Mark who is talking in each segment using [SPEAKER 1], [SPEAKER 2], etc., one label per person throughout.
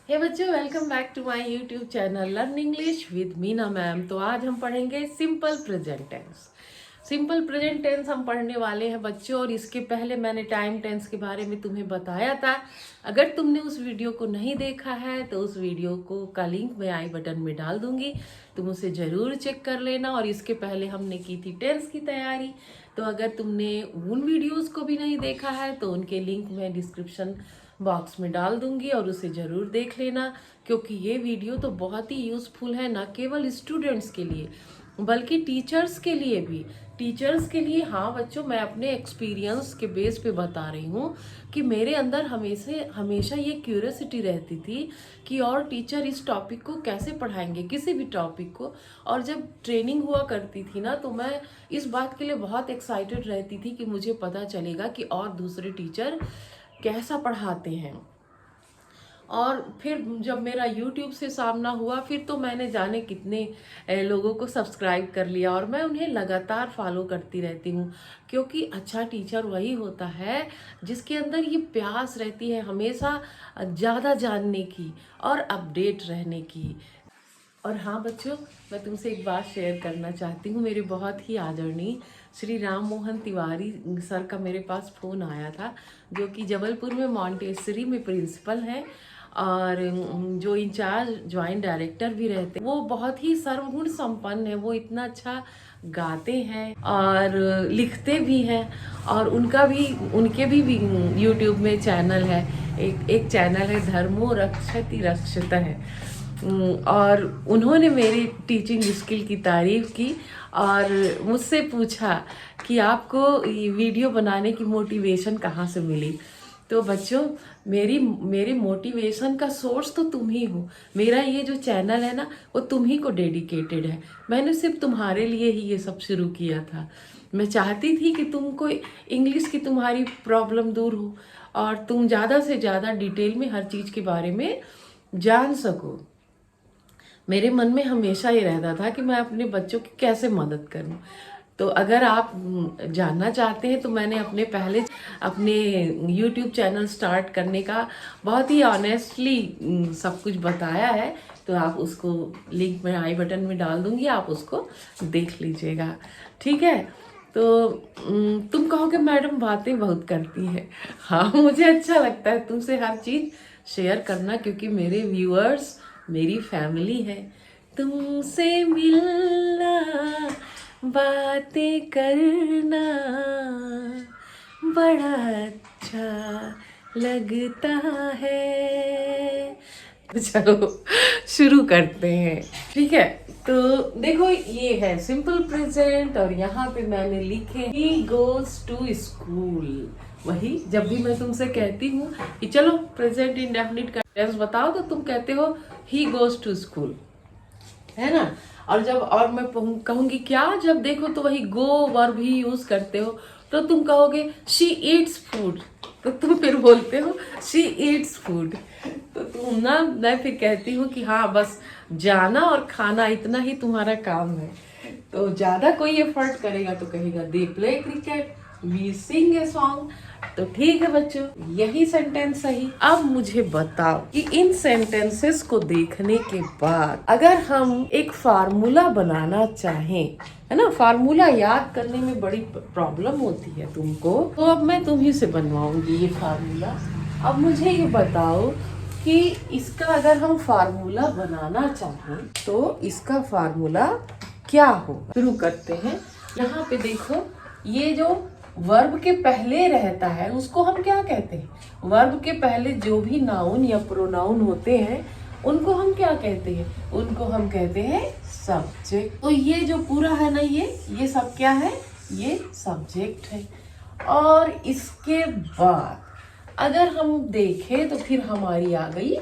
[SPEAKER 1] हे बच्चों, welcome back to my YouTube channel learn English with Meena ma'am. तो आज हम पढ़ेंगे simple present tense. Simple present tense हम पढ़ने वाले हैं बच्चों, और इसके पहले मैंने टाइम टेंस के बारे में तुम्हें बताया था। अगर तुमने उस वीडियो को नहीं देखा है तो उस वीडियो को का लिंक मैं आई बटन में डाल दूंगी, तुम उसे ज़रूर चेक कर लेना। और इसके पहले हमने की थी टेंस की तैयारी, तो अगर तुमने उन वीडियोज़ को भी नहीं देखा है तो उनके लिंक मैं डिस्क्रिप्शन बॉक्स में डाल दूंगी और उसे ज़रूर देख लेना, क्योंकि ये वीडियो तो बहुत ही यूज़फुल है, ना केवल स्टूडेंट्स के लिए बल्कि टीचर्स के लिए भी। टीचर्स के लिए, हाँ बच्चों, मैं अपने एक्सपीरियंस के बेस पे बता रही हूँ कि मेरे अंदर हमेशा ये क्यूरियोसिटी रहती थी कि और टीचर इस टॉपिक को कैसे पढ़ाएंगे, किसी भी टॉपिक को। और जब ट्रेनिंग हुआ करती थी ना, तो मैं इस बात के लिए बहुत एक्साइटेड रहती थी कि मुझे पता चलेगा कि और दूसरे टीचर कैसा पढ़ाते हैं। और फिर जब मेरा YouTube से सामना हुआ, फिर तो मैंने जाने कितने लोगों को सब्सक्राइब कर लिया, और मैं उन्हें लगातार फॉलो करती रहती हूँ, क्योंकि अच्छा टीचर वही होता है जिसके अंदर ये प्यास रहती है हमेशा ज़्यादा जानने की और अपडेट रहने की। और हाँ बच्चों, मैं तुमसे एक बात शेयर करना चाहती हूँ। मेरे बहुत ही आदरणीय श्री राम मोहन तिवारी सर का मेरे पास फ़ोन आया था, जो कि जबलपुर में मॉन्टेसरी में प्रिंसिपल हैं और जो इंचार्ज ज्वाइंट डायरेक्टर भी रहते हैं। वो बहुत ही सर्वगुण संपन्न है, वो इतना अच्छा गाते हैं और लिखते भी हैं। और उनके भी यूट्यूब में चैनल है, एक चैनल है धर्मो रक्षति रक्षित है। और उन्होंने मेरी टीचिंग स्किल की तारीफ़ की और मुझसे पूछा कि आपको ये वीडियो बनाने की मोटिवेशन कहाँ से मिली। तो बच्चों, मेरी मोटिवेशन का सोर्स तो तुम ही हो। मेरा ये जो चैनल है ना, वो तुम ही को डेडिकेटेड है। मैंने सिर्फ तुम्हारे लिए ही ये सब शुरू किया था। मैं चाहती थी कि तुमको इंग्लिश की तुम्हारी प्रॉब्लम दूर हो और तुम ज़्यादा से ज़्यादा डिटेल में हर चीज़ के बारे में जान सको। मेरे मन में हमेशा ये रहता था कि मैं अपने बच्चों की कैसे मदद करूं। तो अगर आप जानना चाहते हैं तो मैंने अपने YouTube चैनल स्टार्ट करने का बहुत ही ऑनेस्टली सब कुछ बताया है। तो आप उसको लिंक मैं आई बटन में डाल दूंगी, आप उसको देख लीजिएगा, ठीक है। तो तुम कहोगे मैडम बातें बहुत करती है। हाँ, मुझे अच्छा लगता है तुमसे हर चीज़ शेयर करना, क्योंकि मेरे व्यूअर्स मेरी फैमिली है। तुमसे मिलना, बातें करना बड़ा अच्छा लगता है। चलो शुरू करते हैं, ठीक है। तो देखो, ये है सिंपल प्रेजेंट और यहाँ पे मैंने लिखे ही गोज टू स्कूल। वही जब भी मैं तुमसे कहती हूँ कि चलो प्रेजेंट इंडेफिनिट का टेंस बताओ, तो तुम कहते हो ही गोज टू स्कूल, है ना। और मैं कहूंगी क्या, जब देखो तो वही गो वर्ब ही यूज करते हो, तो तुम कहोगे शी ईट्स फूड, तो तुम फिर बोलते हो शी ईट्स फूड। तो तुम ना, मैं फिर कहती हूँ कि हाँ बस जाना और खाना, इतना ही तुम्हारा काम है। तो ज्यादा कोई एफर्ट करेगा तो कहेगा they play cricket, we sing a song. तो ठीक है बच्चों, यही सेंटेंस सही। अब मुझे बताओ कि इन सेंटेंसेस को देखने के बाद अगर हम एक फार्मूला बनाना चाहें, है ना, फार्मूला याद करने में बड़ी प्रॉब्लम होती है तुमको, तो अब मैं तुम्ही से बनवाऊंगी ये फार्मूला। अब मुझे ये बताओ कि इसका अगर हम फार्मूला बनाना चाहें तो इसका फार्मूला क्या हो। शुरू करते हैं। यहाँ पे देखो, ये जो वर्ब के पहले रहता है उसको हम क्या कहते हैं? वर्ब के पहले जो भी नाउन या प्रोनाउन होते हैं उनको हम क्या कहते हैं? उनको हम कहते हैं सब्जेक्ट। तो ये जो पूरा है ना, ये सब क्या है? ये सब्जेक्ट है। और इसके बाद अगर हम देखें तो फिर हमारी आ गई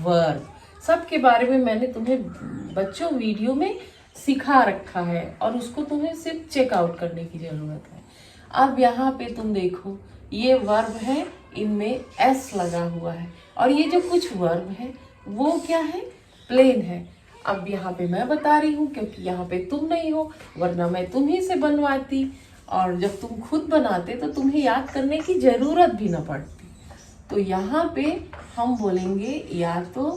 [SPEAKER 1] वर्ब। सबके बारे में मैंने तुम्हें बच्चों वीडियो में सिखा रखा है और उसको तुम्हें सिर्फ चेकआउट करने की जरूरत है। अब यहाँ पे तुम देखो, ये वर्ब है, इनमें एस लगा हुआ है, और ये जो कुछ वर्ब है वो क्या है? प्लेन है। अब यहाँ पे मैं बता रही हूँ क्योंकि यहाँ पे तुम नहीं हो, वरना मैं तुम ही से बनवाती, और जब तुम खुद बनाते तो तुम्हें याद करने की जरूरत भी ना पड़ती। तो यहाँ पे हम बोलेंगे या तो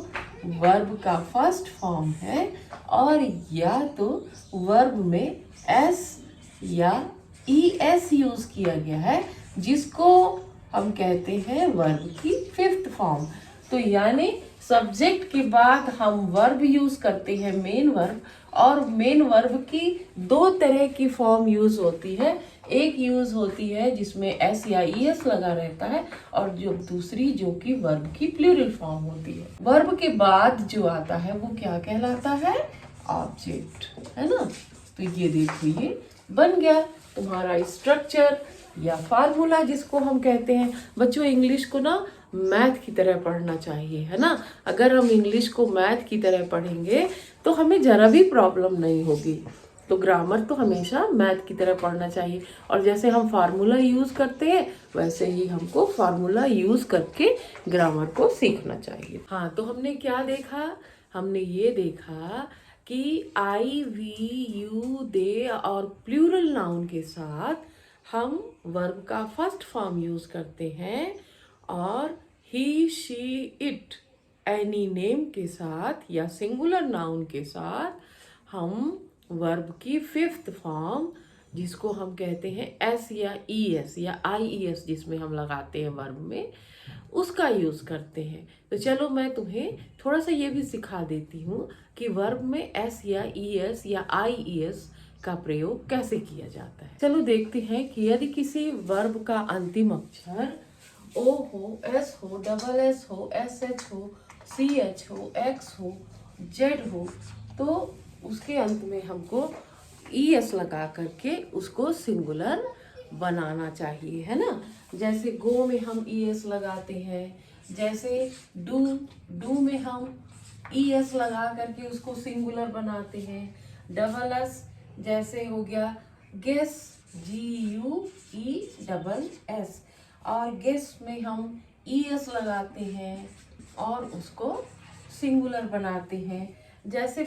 [SPEAKER 1] वर्ब का फर्स्ट फॉर्म है और या तो वर्ब में एस या ES यूज किया गया है, जिसको हम कहते हैं वर्ब की फिफ्थ फॉर्म। तो यानी सब्जेक्ट के बाद हम वर्ब यूज करते हैं, मेन वर्ब, और मेन वर्ब की दो तरह की फॉर्म यूज होती है। एक यूज होती है जिसमें एस या ES लगा रहता है, और जो दूसरी जो कि वर्ब की प्लूरल फॉर्म होती है। वर्ब के बाद जो आता है वो क्या कहलाता है? ऑब्जेक्ट, है ना। तो ये देखो, ये बन गया तुम्हारा स्ट्रक्चर या फार्मूला, जिसको हम कहते हैं। बच्चों, इंग्लिश को ना मैथ की तरह पढ़ना चाहिए, है ना। अगर हम इंग्लिश को मैथ की तरह पढ़ेंगे तो हमें जरा भी प्रॉब्लम नहीं होगी। तो ग्रामर तो हमेशा मैथ की तरह पढ़ना चाहिए, और जैसे हम फार्मूला यूज करते हैं वैसे ही हमको फार्मूला यूज करके ग्रामर को सीखना चाहिए। हाँ, तो हमने क्या देखा? हमने ये देखा कि आई, वी, यू, दे और प्लूरल नाउन के साथ हम वर्ब का फर्स्ट फॉर्म यूज करते हैं, और ही, शी, इट, एनी नेम के साथ या सिंगुलर नाउन के साथ हम वर्ब की फिफ्थ फॉर्म, जिसको हम कहते हैं एस या ES या IES, जिसमें हम लगाते हैं वर्ब में, उसका यूज करते हैं। तो चलो मैं तुम्हें थोड़ा सा ये भी सिखा देती हूँ कि वर्ब में एस या ES या IES का प्रयोग कैसे किया जाता है। चलो देखते हैं कि यदि किसी वर्ब का अंतिम अक्षर O हो, S हो, डबल S हो, SH हो, CH हो, X हो, Z हो, तो उसके अंत में हमको ES लगा करके उसको सिंगुलर बनाना चाहिए, है ना। जैसे गो में हम ES लगाते हैं, जैसे डू में हम ES लगा करके उसको सिंगुलर बनाते हैं। डबल S जैसे हो गया गेस, GUESS, और गेस में हम ES लगाते हैं और उसको सिंगुलर बनाते हैं। जैसे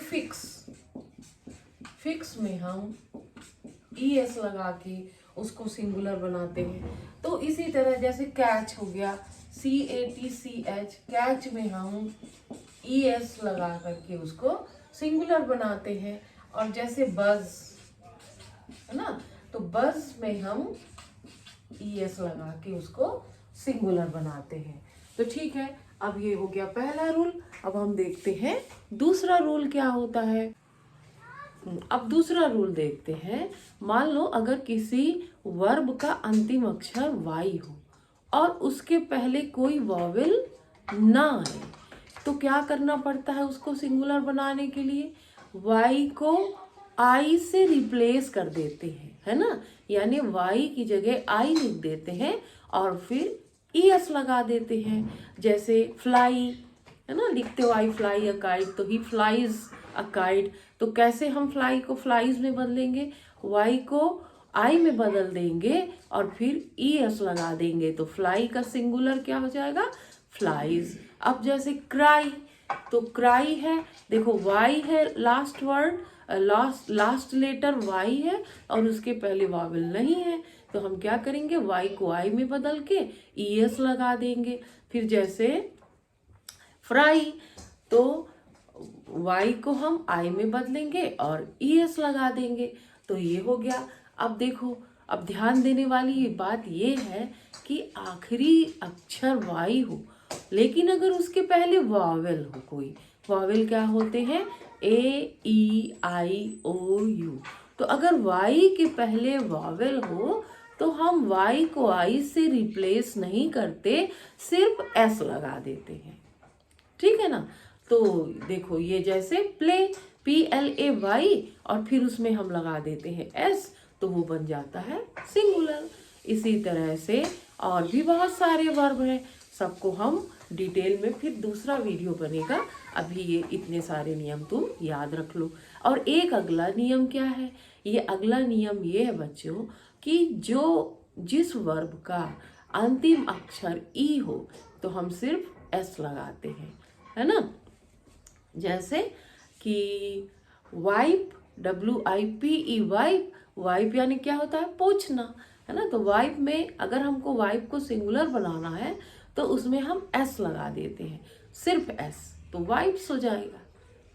[SPEAKER 1] फिक्स में हम ES लगा के उसको सिंगुलर बनाते हैं। तो इसी तरह जैसे कैच हो गया, CATCH, कैच में हम ES लगा करके उसको सिंगुलर बनाते हैं। और जैसे बज, है ना, तो बज में हम ES लगा के उसको सिंगुलर बनाते हैं। तो ठीक है, अब ये हो गया पहला रूल। अब हम देखते हैं दूसरा रूल क्या होता है। अब दूसरा रूल देखते हैं। मान लो अगर किसी वर्ब का अंतिम अक्षर Y हो और उसके पहले कोई वॉवेल ना आए, तो क्या करना पड़ता है उसको सिंगुलर बनाने के लिए? Y को I से रिप्लेस कर देते हैं, है ना। यानी Y की जगह I लिख देते हैं और फिर ES लगा देते हैं। जैसे फ्लाई, है ना, लिखते हो आई फ्लाई अ काइट, तो ही फ्लाइज अ काइट। तो कैसे हम फ्लाई को फ्लाइज में बदलेंगे? Y को I में बदल देंगे और फिर ES लगा देंगे, तो फ्लाई का सिंगुलर क्या हो जाएगा? फ्लाइज। अब जैसे क्राई, तो क्राई है, देखो Y है last word, last letter Y है और उसके पहले वावल नहीं है, तो हम क्या करेंगे? Y को I में बदल के ES लगा देंगे। फिर जैसे फ्राई, तो Y को हम I में बदलेंगे और ES लगा देंगे, तो ये हो गया। अब देखो, अब ध्यान देने वाली बात ये है कि आखिरी अक्षर Y हो, लेकिन अगर उसके पहले वावेल हो, कोई वावेल क्या होते हैं? AEIOU। तो अगर Y के पहले वावेल हो तो हम Y को I से रिप्लेस नहीं करते, सिर्फ S लगा देते हैं, ठीक है ना। तो देखो, ये जैसे प्ले, PLAY, और फिर उसमें हम लगा देते हैं S, तो वो बन जाता है सिंगुलर। इसी तरह से और भी बहुत सारे वर्ब हैं, सबको हम डिटेल में फिर दूसरा वीडियो बनेगा। अभी ये इतने सारे नियम तुम याद रख लो। और एक अगला नियम क्या है? ये अगला नियम ये है बच्चों कि जिस वर्ब का अंतिम अक्षर E हो तो हम सिर्फ S लगाते हैं, है ना। जैसे कि वाइप, WIPE, वाइप, वाइप यानी क्या होता है? पोंछना, है ना। तो वाइप में अगर हमको वाइप को सिंगुलर बनाना है तो उसमें हम S लगा देते हैं, सिर्फ S, तो वाइप्स हो जाएगा,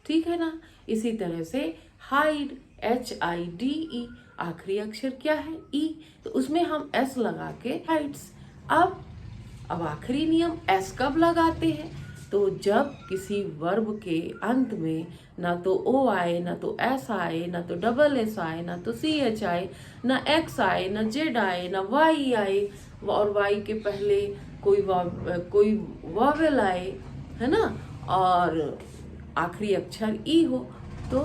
[SPEAKER 1] ठीक है ना। इसी तरह से हाइड, HIDE, आखिरी अक्षर क्या है E, तो उसमें हम S लगा के हाइड्स। अब आखिरी नियम S कब लगाते हैं, तो जब किसी वर्ब के अंत में ना तो O आए, ना तो S आए, ना तो SS आए, ना तो CH आए, ना X आए, ना Z आए, ना Y आए, और Y के पहले कोई वॉवेल आए, है ना, और आखिरी अक्षर E हो, तो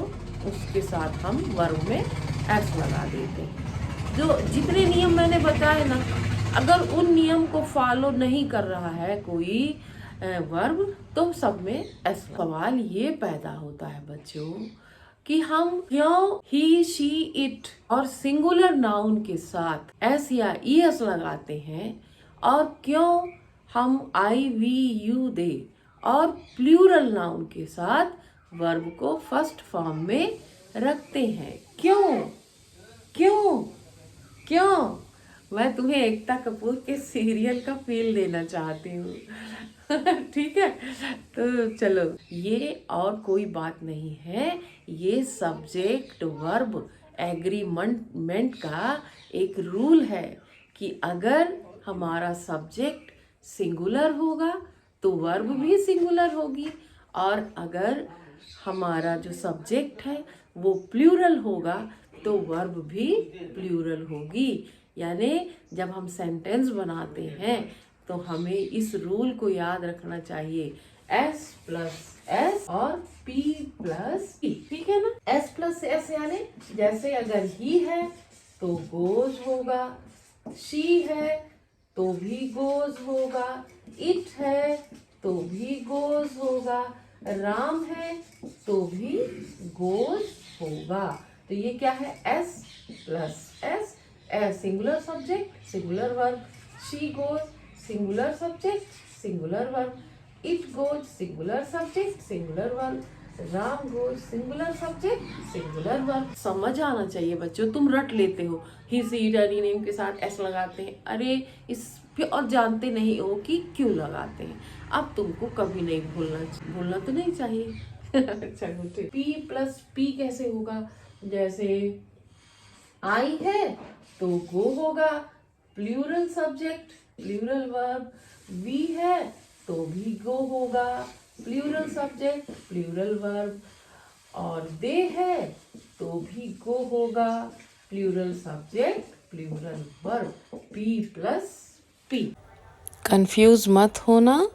[SPEAKER 1] उसके साथ हम वर्ब में S लगा देते हैं। जो जितने नियम मैंने बताए ना, अगर उन नियम को फॉलो नहीं कर रहा है कोई वर्ब, तो सब में S। सवाल ये पैदा होता है बच्चों कि हम क्यों ही, शी, इट और सिंगुलर नाउन के साथ S या ES लगाते हैं, और क्यों हम I, we, you, they और प्लूरल नाउन के साथ वर्ब को फर्स्ट फॉर्म में रखते हैं। क्यों क्यों क्यों? मैं तुम्हें एकता कपूर के सीरियल का फील देना चाहती हूँ। ठीक है, तो चलो, ये और कोई बात नहीं है, ये सब्जेक्ट वर्ब एग्रीमेंट का एक रूल है कि अगर हमारा सब्जेक्ट सिंगुलर होगा तो वर्ब भी सिंगुलर होगी, और अगर हमारा जो सब्जेक्ट है वो प्लूरल होगा तो वर्ब भी प्लूरल होगी। यानी जब हम सेंटेंस बनाते हैं तो हमें इस रूल को याद रखना चाहिए, S प्लस S और P प्लस P, ठीक है ना। S प्लस S यानी जैसे अगर ही है तो गोज होगा, शी है तो भी गोज होगा, इट है तो भी गोज होगा, राम है तो भी गोज होगा। तो ये क्या है, S plus S, singular subject singular verb, she goes singular subject singular verb, it goes singular subject singular verb, Ram goes singular subject singular verb. समझ आना चाहिए बच्चों, तुम रट लेते हो ही, सी, इट, एनी नेम के साथ S लगाते हैं, अरे इस पे और जानते नहीं हो कि क्यों लगाते हैं। अब तुमको कभी नहीं भूलना तो नहीं चाहिए। चलो ठीक। P प्लस P कैसे होगा, जैसे I है तो गो होगा, plural subject plural verb, we है तो भी गो होगा, प्लूरल सब्जेक्ट प्लूरल वर्ब, और दे है तो भी गो होगा, plural subject plural verb, P plus P। Confuse मत होना,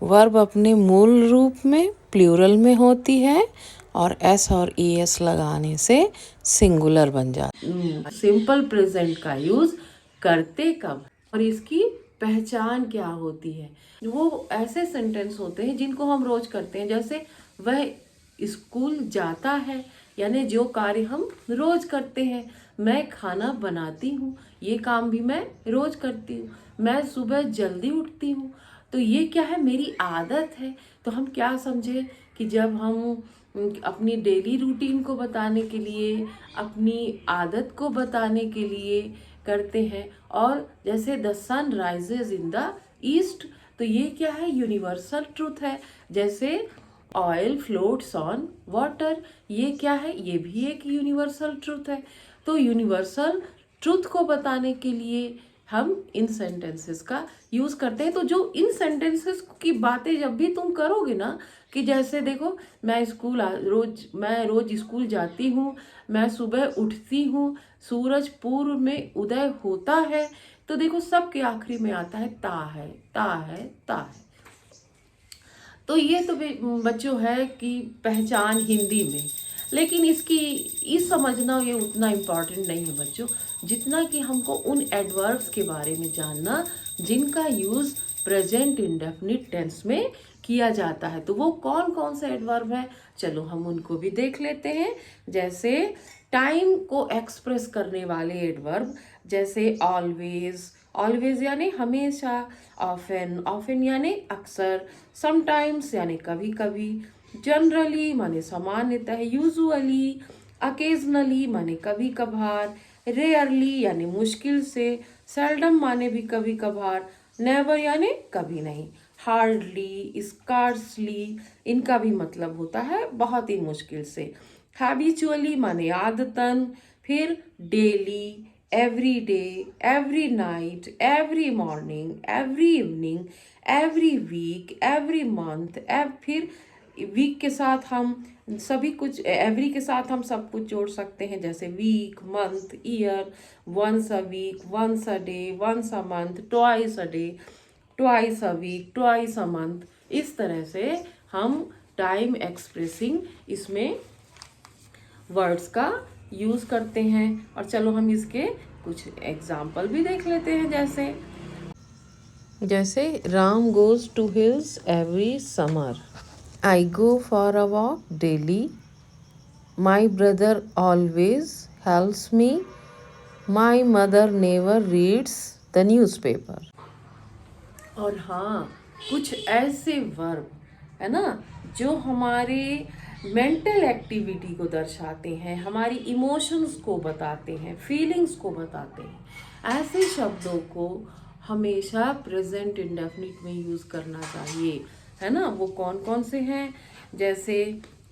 [SPEAKER 1] वर्ब अपने मूल रूप में प्लूरल में होती है और S और ES लगाने से सिंगुलर बन जाता। सिंपल प्रेजेंट का यूज करते कब और इसकी पहचान क्या होती है, वो ऐसे सेंटेंस होते हैं जिनको हम रोज करते हैं, जैसे वह स्कूल जाता है, यानी जो कार्य हम रोज करते हैं। मैं खाना बनाती हूँ, ये काम भी मैं रोज करती हूँ। मैं सुबह जल्दी उठती हूँ, तो ये क्या है, मेरी आदत है। तो हम क्या समझे कि जब हम अपनी डेली रूटीन को बताने के लिए, अपनी आदत को बताने के लिए करते हैं। और जैसे the sun rises in the east, तो ये क्या है, यूनिवर्सल ट्रूथ है। जैसे ऑयल फ्लोट्स ऑन वाटर, ये क्या है, ये भी एक यूनिवर्सल ट्रूथ है। तो यूनिवर्सल ट्रूथ को बताने के लिए हम इन सेंटेंसेस का यूज करते हैं। तो जो इन सेंटेंसेस की बातें जब भी तुम करोगे ना, कि जैसे देखो, मैं रोज स्कूल जाती हूँ, मैं सुबह उठती हूँ, सूरज पूर्व में उदय होता है, तो देखो सबके आखिरी में आता है ता है ता है ता है। तो ये तो बच्चों है कि पहचान हिंदी में, लेकिन इसकी समझना ये उतना इम्पॉर्टेंट नहीं है बच्चों, जितना कि हमको उन एडवर्ब्स के बारे में जानना जिनका यूज़ प्रेजेंट इंडेफिनिट टेंस में किया जाता है। तो वो कौन कौन से एडवर्ब है, चलो हम उनको भी देख लेते हैं। जैसे टाइम को एक्सप्रेस करने वाले एडवर्ब, जैसे ऑलवेज यानी हमेशा, ऑफन यानी अक्सर, समटाइम्स यानी कभी कभी, जनरली माने सामान्यतः, यूजुअली, अकेजनली माने कभी कभार, रेयरली यानी मुश्किल से, सेल्डम माने भी कभी कभार, नेवर यानी कभी नहीं, हार्डली, स्कार्सली, इनका भी मतलब होता है बहुत ही मुश्किल से। हैबिचुअली माने आदतन, फिर daily, every day, every night, every morning, every evening, every week, every month, फिर वीक के साथ हम सभी कुछ, एवरी के साथ हम सब कुछ जोड़ सकते हैं, जैसे week, month, year, once a week, once a day, once a month, twice a day, twice a week, twice a month. इस तरह से हम टाइम एक्सप्रेसिंग इसमें वर्ड्स का यूज़ करते हैं। और चलो हम इसके कुछ एग्जाम्पल भी देख लेते हैं। जैसे Ram goes to hills every summer, I go for a walk daily, my brother always helps me, my mother never reads the newspaper. और हाँ, कुछ ऐसे वर्ब है ना जो हमारे मेंटल एक्टिविटी को दर्शाते हैं, हमारी इमोशंस को बताते हैं, फीलिंग्स को बताते हैं। ऐसे शब्दों को हमेशा प्रेजेंट इंडेफिनिट में यूज़ करना चाहिए, है ना। वो कौन कौन से हैं, जैसे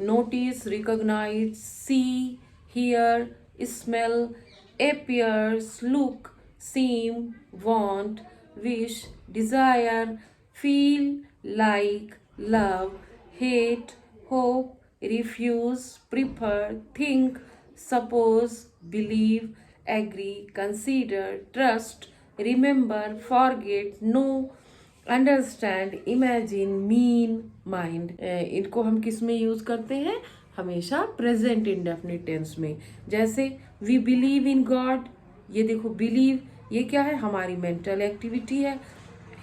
[SPEAKER 1] notice, recognise, see, hear, smell, appears, look, seem, want, wish, desire, feel, like, love, hate, hope, refuse, prefer, think, suppose, believe, agree, consider, trust, remember, forget, know, understand, imagine, mean, mind. इनको हम किस में use करते हैं, हमेशा present indefinite tense में। जैसे we believe in God, ये देखो बिलीव, ये क्या है, हमारी मेंटल एक्टिविटी है।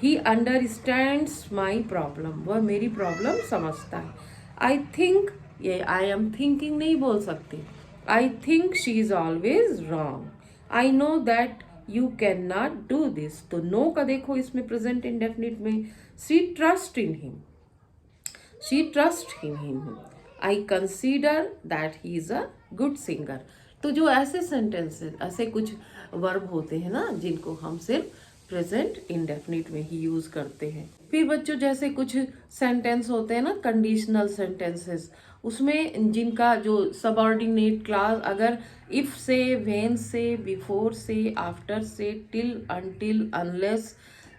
[SPEAKER 1] ही अंडरस्टैंड्स माई प्रॉब्लम, वह मेरी प्रॉब्लम समझता है। आई थिंक, ये आई एम थिंकिंग नहीं बोल सकते, I think she is always wrong. I know that you can not do this, तो नो का देखो इसमें प्रेजेंट इंडेफिनिट में, she trust in him, she trust in him. I consider that he is a good singer. तो जो ऐसे sentences, ऐसे कुछ वर्ब होते हैं ना जिनको हम सिर्फ प्रेजेंट इंडेफिनिट में ही यूज करते हैं। फिर बच्चों जैसे कुछ सेंटेंस होते हैं ना कंडीशनल सेंटेंसेस, उसमें जिनका जो सबऑर्डिनेट क्लास अगर इफ से, व्हेन से, बिफोर से, आफ्टर से, till, until, unless,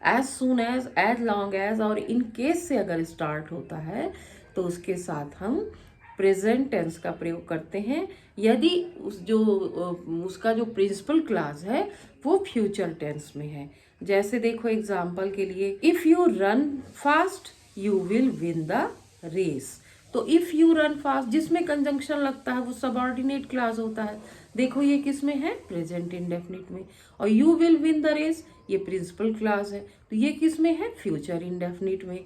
[SPEAKER 1] as soon as long as और इन केस से अगर स्टार्ट होता है तो उसके साथ हम प्रेजेंट टेंस का प्रयोग करते हैं। यदि उसका जो प्रिंसिपल क्लास है वो फ्यूचर टेंस में है। जैसे देखो एग्जाम्पल के लिए, if you run fast you will win the race. तो इफ यू रन फास्ट जिसमें कंजंक्शन लगता है वो सबऑर्डिनेट क्लास होता है। देखो ये किस में है, प्रेजेंट इंडेफिनिट में। और you will win the race ये प्रिंसिपल क्लास है, तो ये किस में है, फ्यूचर इंडेफिनिट में,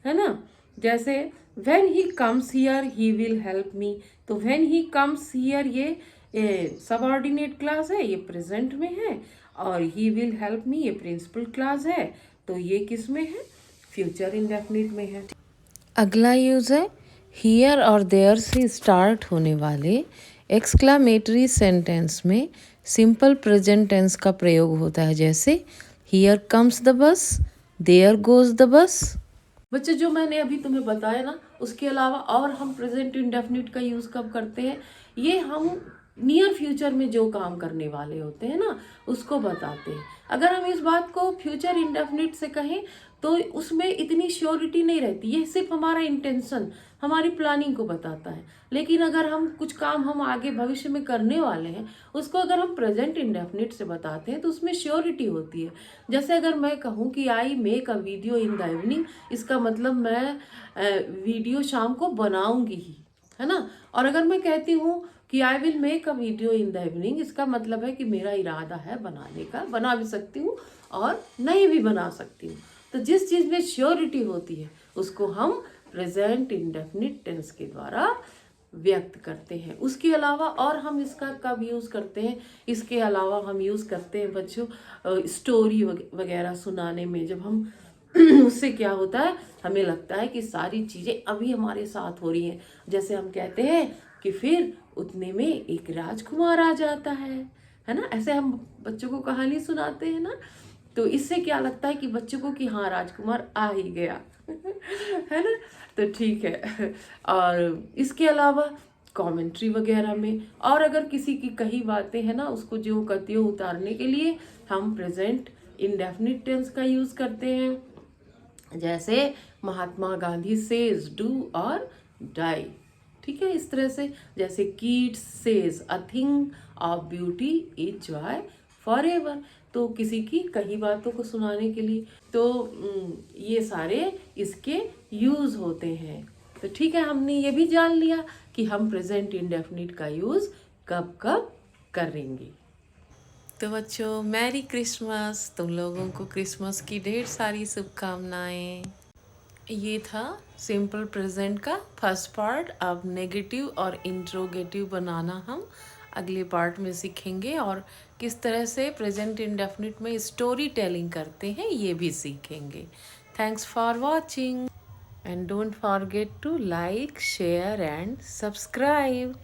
[SPEAKER 1] है ना। जैसे when he comes here he will help me, तो when he comes here ये सबऑर्डिनेट क्लास है, ये प्रेजेंट में है। और he will help me ये प्रिंसिपल क्लास है, तो ये किस में है, फ्यूचर इंडेफिनिट में है। अगला यूज है हियर और देयर से स्टार्ट होने वाले एक्सक्लामेटरी सेंटेंस में सिंपल प्रेजेंट टेंस का प्रयोग होता है। जैसे here comes the bus, there goes the bus. बच्चे जो मैंने अभी तुम्हें बताया ना, उसके अलावा और हम प्रेजेंट इंडेफिनिट का यूज़ कब करते हैं, ये हम नियर फ्यूचर में जो काम करने वाले होते हैं ना उसको बताते हैं। अगर हम इस बात को फ्यूचर इंडेफिनिट से कहें तो उसमें इतनी श्योरिटी नहीं रहती, ये सिर्फ हमारा इंटेंशन, हमारी प्लानिंग को बताता है। लेकिन अगर हम कुछ काम हम आगे भविष्य में करने वाले हैं उसको अगर हम प्रेजेंट इंडेफिनिट से बताते हैं तो उसमें श्योरिटी होती है। जैसे अगर मैं कहूँ कि I make a video in the evening, इसका मतलब मैं वीडियो शाम को बनाऊंगी ही, है ना। और अगर मैं कहती हूँ कि I will make a video in the evening, इसका मतलब है कि मेरा इरादा है बनाने का, बना भी सकती हूँ और नहीं भी बना सकती हूँ। तो जिस चीज़ में श्योरिटी होती है उसको हम प्रेजेंट इंडेफिनिट टेंस के द्वारा व्यक्त करते हैं। उसके अलावा और हम इसका कब यूज़ करते हैं, इसके अलावा हम यूज़ करते हैं बच्चों स्टोरी वगैरह सुनाने में। जब हम उससे क्या होता है, हमें लगता है कि सारी चीज़ें अभी हमारे साथ हो रही हैं। जैसे हम कहते हैं कि फिर उतने में एक राजकुमार आ जाता है ना। ऐसे हम बच्चों को कहानी सुनाते हैं ना, तो इससे क्या लगता है कि बच्चों को कि हाँ राजकुमार आ ही गया। है ना। तो ठीक है। और इसके अलावा कमेंट्री वगैरह में, और अगर किसी की कही बातें हैं ना, उसको जो कहती हो उतारने के लिए हम प्रेजेंट इंडेफिनिट टेंस का यूज करते हैं। जैसे महात्मा गांधी सेज डू और डाई, ठीक है, इस तरह से। जैसे Keats says a thing of beauty is Joy for ever, तो किसी की कही बातों को सुनाने के लिए। तो ये सारे इसके यूज होते हैं। तो ठीक है, हमने ये भी जान लिया कि हम प्रेजेंट इंडेफिनिट का यूज कब कब करेंगे। तो बच्चों, मैरी क्रिसमस, तुम लोगों को क्रिसमस की ढेर सारी शुभकामनाएं। ये था सिंपल प्रेजेंट का फर्स्ट पार्ट। अब नेगेटिव और इंट्रोगेटिव बनाना हम अगले पार्ट में सीखेंगे, और किस तरह से प्रेजेंट इंडेफिनिट में स्टोरी टेलिंग करते हैं ये भी सीखेंगे। Thanks for watching and don't forget to like, share and subscribe.